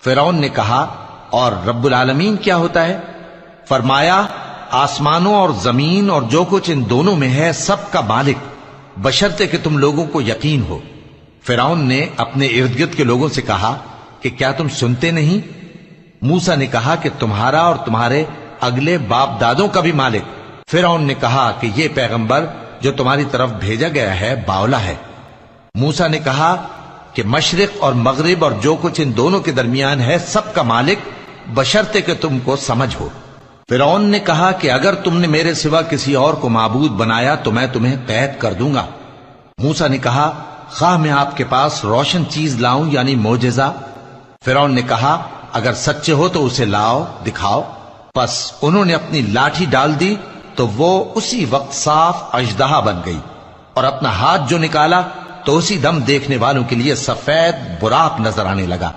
फिरौन ने कहा, और रब्बुल आलमीन क्या होता है? फरमाया, आसमानों और जमीन और जो कुछ इन दोनों में है सबका मालिक, बशर्ते कि तुम लोगों को यकीन हो। फिरौन ने अपने इर्द गिर्द के लोगों से कहा कि क्या तुम सुनते नहीं? मूसा ने कहा कि तुम्हारा और तुम्हारे अगले बाप दादों का भी मालिक। फिरौन ने कहा कि यह पैगंबर जो तुम्हारी तरफ भेजा गया है बावला है। मूसा ने कहा कि मशरिक और मगरिब और जो कुछ इन दोनों के दरमियान है सबका मालिक, बशर्ते कि तुमको समझ हो। फिरौन ने कहा कि अगर तुमने मेरे सिवा किसी और को माबूद बनाया तो मैं तुम्हें कैद कर दूंगा। मूसा ने कहा, खा मैं आपके पास रोशन चीज लाऊं यानी मोजेजा? फिरौन ने कहा, अगर सच्चे हो तो उसे लाओ, दिखाओ। बस उन्होंने अपनी लाठी डाल दी तो वो उसी वक्त साफ अजदहा बन गई, और अपना हाथ जो निकाला तो उसी दम देखने वालों के लिए सफेद बुराक नजर आने लगा।